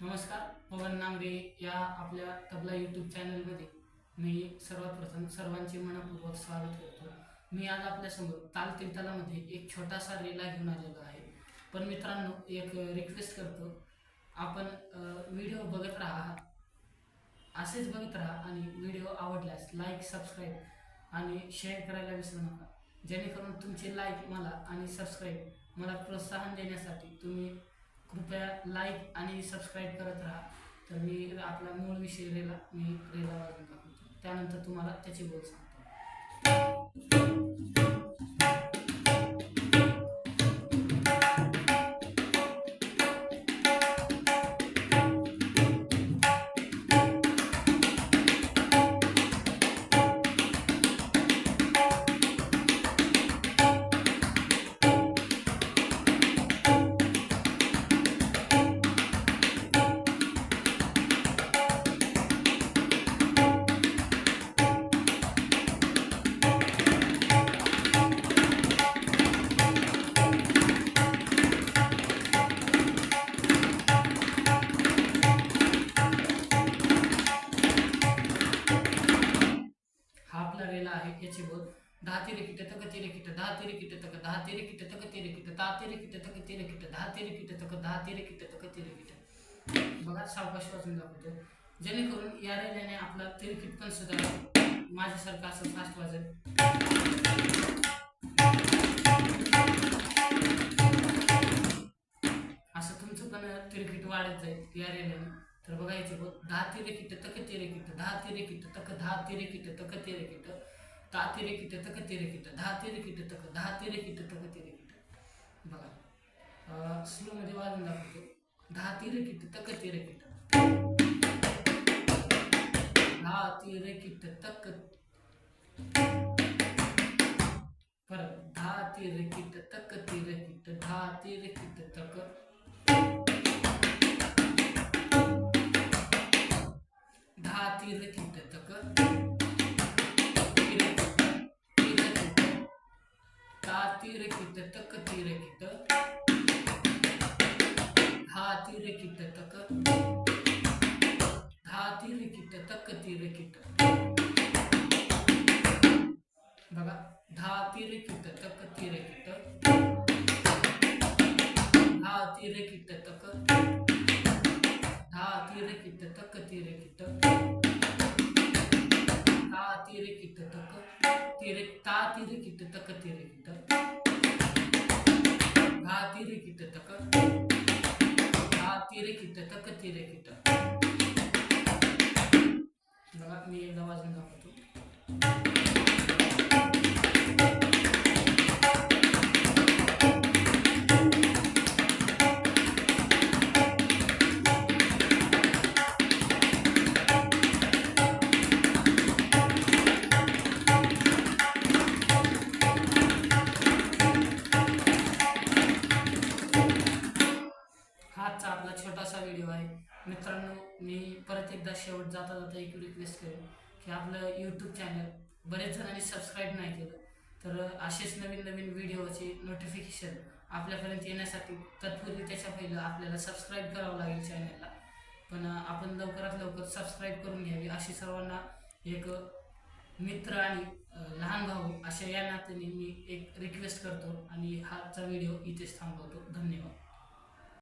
नमस्कार. पवन नांगरे या आपल्या तबला यूट्यूब चॅनलमध्ये मी सर्वात प्रथम सर्वांचे मनपूर्वक स्वागत करतो. मी आज आपल्यासमोर तालतीर्थालामध्ये एक छोटासा रेला घेऊन आलेलो आहे. पण मित्रांनो, एक रिक्वेस्ट करतो, आपण व्हिडिओ बघत राहा, असेच बघत राहा आणि व्हिडिओ आवडल्यास लाईक, सबस्क्राईब आणि शेअर करायला विसरू नका. जेणेकरून तुमचे लाईक मला आणि सबस्क्राईब मला प्रोत्साहन देण्यासाठी तुम्ही कृपया लाईक आणि सबस्क्राईब करत राहा. तर मी आपला मूळ विषय रेला वाजवून दाखवतो, त्यानंतर तुम्हाला त्याचे बोल सांगतो. हा आपला रेला आहे. याचे बोल: दहा तेरे किट तक तेरे किट, दहा तेरे किट तक, दहा तेरे किट तक तेरे किट, दहा तेरे किट तक तेरे किट, दहा तेरे किट तक, दहा तेरे किट तक तेरे किट. बघा, सावकाश वाजून दाखवतो, जेणेकरून या रेल्याने आपला तेरकीट पण सुद्धा माझ्यासारखं असं फास्ट वाजेल. असं तुमचं पण तेरकीट वाढत जाईल या रेल्याने. तर बघा याचे बोल: दहा तेरे किट तक तेरे किट, दहा तेरे किट तक, दहा तेरे किट तक तेरे किट, दहा तेरे किट तक तेरे किट, दहा तेरे किट तक, दहा तेरे किट तक तेरे किट. बघा, स्लो मध्ये वाजून दाखवतो: दहा तेरे किट तक तेरे किट, दहा तेरे किट तक, परत दहा तेरे किट तक तेरे किट, दहा तेरे किट तक, दहा तेरे किट तक, दहा तेरे किट तक तेरे किट, दहा तेरे किट तक, दहा तेरे किट तक तेरे किट. बघा, दहा तेरे किट तक तेरे किट, दहा तेरे किट तक, दहा तेरे किट तक तेरे किट, दहा तेरे किट तक तेरे, दहा तेरे किट तक तेरे किट, दहा तेरे किट तक, दहा तेरे किट तक तेरे किट. बघा, मी एकदा वाजून दाखवतो. हाचा आपला छोटासा व्हिडिओ आहे. मित्रांनो, मी परत एकदा शेवट जाता जाता एक रिक्वेस्ट करेन की आपलं यूट्यूब चॅनल बरेच जणांनी सबस्क्राईब नाही केलं, तर असेच नवीन नवीन व्हिडिओचे नोटिफिकेशन आपल्यापर्यंत येण्यासाठी तत्पूर्वी त्याच्या पहिलं आपल्याला सबस्क्राईब करावं लागेल चॅनलला. पण आपण लवकरात लवकर सबस्क्राईब करून घ्यावी अशी सर्वांना एक मित्र आणि लहान भाऊ अशा या नात्याने मी एक रिक्वेस्ट करतो आणि हाचा व्हिडिओ इथेच थांबवतो. धन्यवाद.